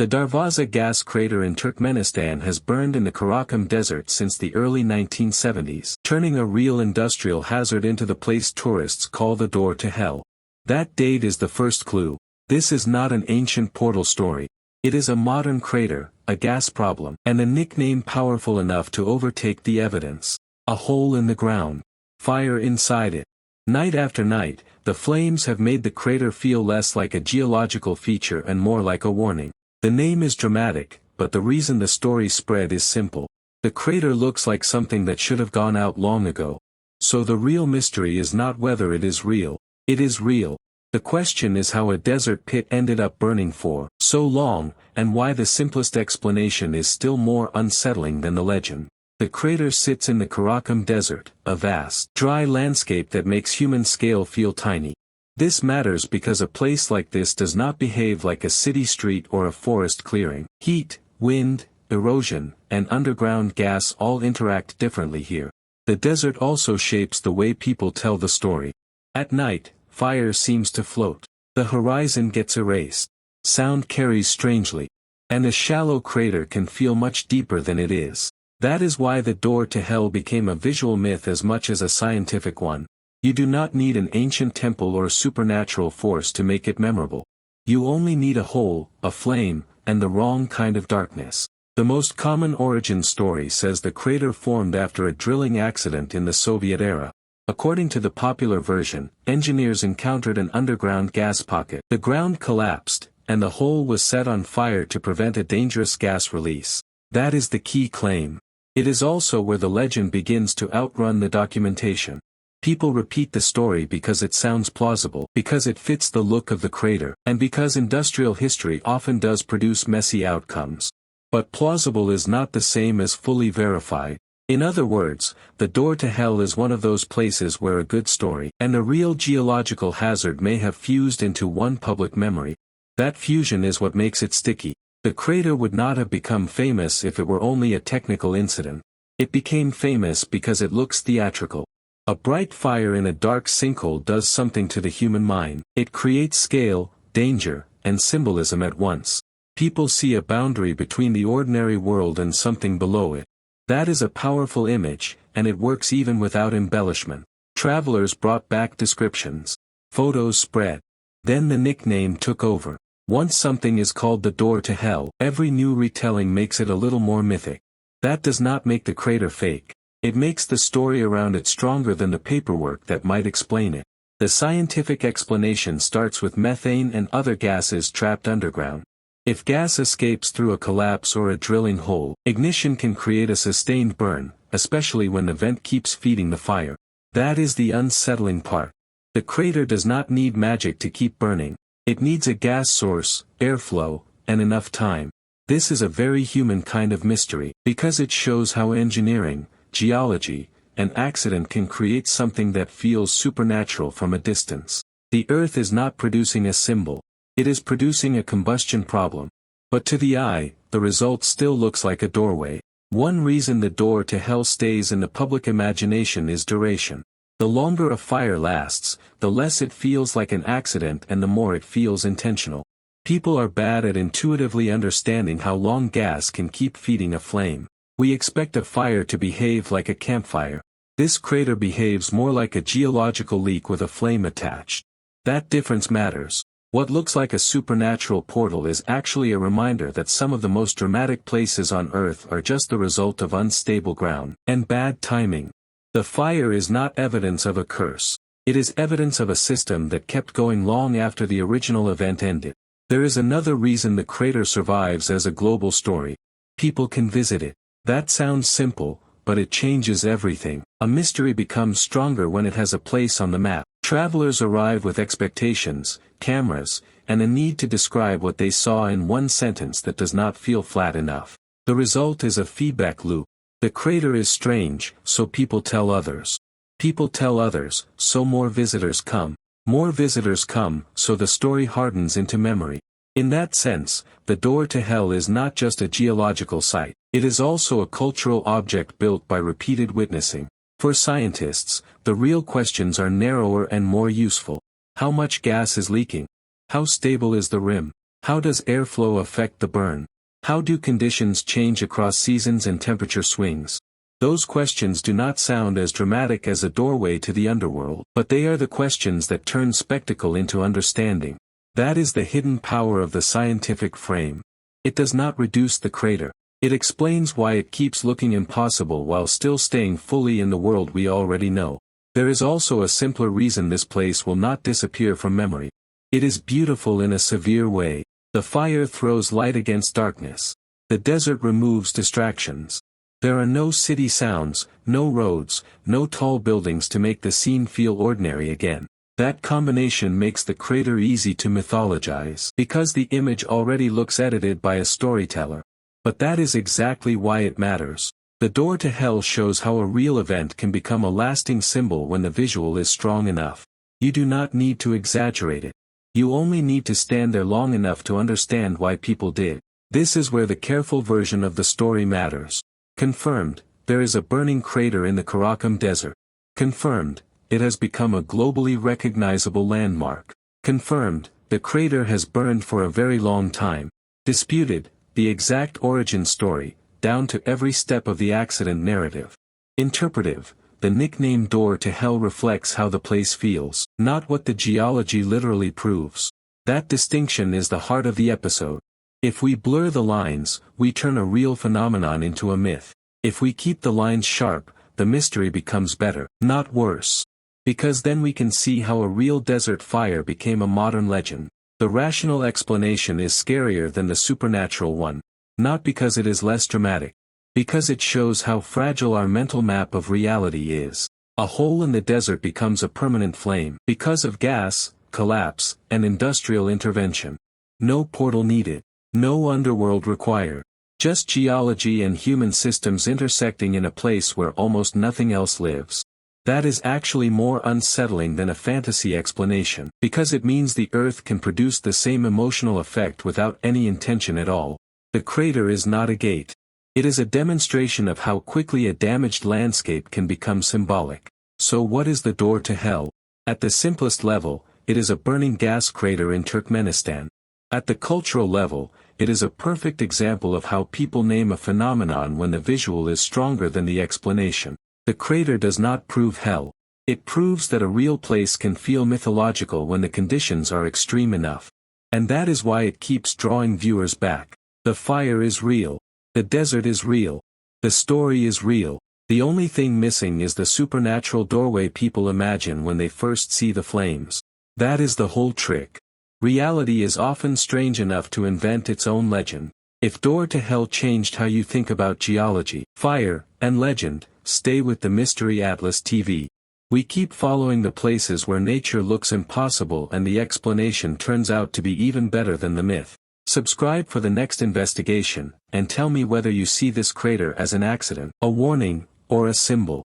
The Darvaza gas crater in Turkmenistan has burned in the Karakum Desert since the early 1970s, turning a real industrial hazard into the place tourists call the door to hell. That date is the first clue. This is not an ancient portal story. It is a modern crater, a gas problem, and a nickname powerful enough to overtake the evidence. A hole in the ground. Fire inside it. Night after night, the flames have made the crater feel less like a geological feature and more like a warning. The name is dramatic, but the reason the story spread is simple. The crater looks like something that should have gone out long ago. So the real mystery is not whether it is real. It is real. The question is how a desert pit ended up burning for so long, and why the simplest explanation is still more unsettling than the legend. The crater sits in the Karakum Desert, a vast, dry landscape that makes human scale feel tiny. This matters because a place like this does not behave like a city street or a forest clearing. Heat, wind, erosion, and underground gas all interact differently here. The desert also shapes the way people tell the story. At night, fire seems to float. The horizon gets erased. Sound carries strangely. And a shallow crater can feel much deeper than it is. That is why the door to hell became a visual myth as much as a scientific one. You do not need an ancient temple or supernatural force to make it memorable. You only need a hole, a flame, and the wrong kind of darkness. The most common origin story says the crater formed after a drilling accident in the Soviet era. According to the popular version, engineers encountered an underground gas pocket. The ground collapsed, and the hole was set on fire to prevent a dangerous gas release. That is the key claim. It is also where the legend begins to outrun the documentation. People repeat the story because it sounds plausible, because it fits the look of the crater, and because industrial history often does produce messy outcomes. But plausible is not the same as fully verified. In other words, the door to hell is one of those places where a good story and a real geological hazard may have fused into one public memory. That fusion is what makes it sticky. The crater would not have become famous if it were only a technical incident. It became famous because it looks theatrical. A bright fire in a dark sinkhole does something to the human mind. It creates scale, danger, and symbolism at once. People see a boundary between the ordinary world and something below it. That is a powerful image, and it works even without embellishment. Travelers brought back descriptions. Photos spread. Then the nickname took over. Once something is called the door to hell, every new retelling makes it a little more mythic. That does not make the crater fake. It makes the story around it stronger than the paperwork that might explain it. The scientific explanation starts with methane and other gases trapped underground. If gas escapes through a collapse or a drilling hole, ignition can create a sustained burn, especially when the vent keeps feeding the fire. That is the unsettling part. The crater does not need magic to keep burning. It needs a gas source, airflow, and enough time. This is a very human kind of mystery, because it shows how engineering, geology, and accident can create something that feels supernatural from a distance. The Earth is not producing a symbol. It is producing a combustion problem. But to the eye, the result still looks like a doorway. One reason the door to hell stays in the public imagination is duration. The longer a fire lasts, the less it feels like an accident and the more it feels intentional. People are bad at intuitively understanding how long gas can keep feeding a flame. We expect a fire to behave like a campfire. This crater behaves more like a geological leak with a flame attached. That difference matters. What looks like a supernatural portal is actually a reminder that some of the most dramatic places on Earth are just the result of unstable ground and bad timing. The fire is not evidence of a curse. It is evidence of a system that kept going long after the original event ended. There is another reason the crater survives as a global story. People can visit it. That sounds simple, but it changes everything. A mystery becomes stronger when it has a place on the map. Travelers arrive with expectations, cameras, and a need to describe what they saw in one sentence that does not feel flat enough. The result is a feedback loop. The crater is strange, so people tell others. People tell others, so more visitors come. More visitors come, so the story hardens into memory. In that sense, the door to hell is not just a geological site. It is also a cultural object built by repeated witnessing. For scientists, the real questions are narrower and more useful. How much gas is leaking? How stable is the rim? How does airflow affect the burn? How do conditions change across seasons and temperature swings? Those questions do not sound as dramatic as a doorway to the underworld, but they are the questions that turn spectacle into understanding. That is the hidden power of the scientific frame. It does not reduce the crater. It explains why it keeps looking impossible while still staying fully in the world we already know. There is also a simpler reason this place will not disappear from memory. It is beautiful in a severe way. The fire throws light against darkness. The desert removes distractions. There are no city sounds, no roads, no tall buildings to make the scene feel ordinary again. That combination makes the crater easy to mythologize, because the image already looks edited by a storyteller. But that is exactly why it matters. The door to hell shows how a real event can become a lasting symbol when the visual is strong enough. You do not need to exaggerate it. You only need to stand there long enough to understand why people did. This is where the careful version of the story matters. Confirmed, there is a burning crater in the Karakum Desert. Confirmed, it has become a globally recognizable landmark. Confirmed, the crater has burned for a very long time. Disputed, the exact origin story, down to every step of the accident narrative. Interpretive, the nickname door to hell reflects how the place feels, not what the geology literally proves. That distinction is the heart of the episode. If we blur the lines, we turn a real phenomenon into a myth. If we keep the lines sharp, the mystery becomes better, not worse. Because then we can see how a real desert fire became a modern legend. The rational explanation is scarier than the supernatural one. Not because it is less dramatic. Because it shows how fragile our mental map of reality is. A hole in the desert becomes a permanent flame. Because of gas, collapse, and industrial intervention. No portal needed. No underworld required. Just geology and human systems intersecting in a place where almost nothing else lives. That is actually more unsettling than a fantasy explanation, because it means the Earth can produce the same emotional effect without any intention at all. The crater is not a gate. It is a demonstration of how quickly a damaged landscape can become symbolic. So what is the door to hell? At the simplest level, it is a burning gas crater in Turkmenistan. At the cultural level, it is a perfect example of how people name a phenomenon when the visual is stronger than the explanation. The crater does not prove hell. It proves that a real place can feel mythological when the conditions are extreme enough. And that is why it keeps drawing viewers back. The fire is real. The desert is real. The story is real. The only thing missing is the supernatural doorway people imagine when they first see the flames. That is the whole trick. Reality is often strange enough to invent its own legend. If Door to Hell changed how you think about geology, fire, and legend, stay with the Mystery Atlas TV. We keep following the places where nature looks impossible and the explanation turns out to be even better than the myth. Subscribe for the next investigation, and tell me whether you see this crater as an accident, a warning, or a symbol.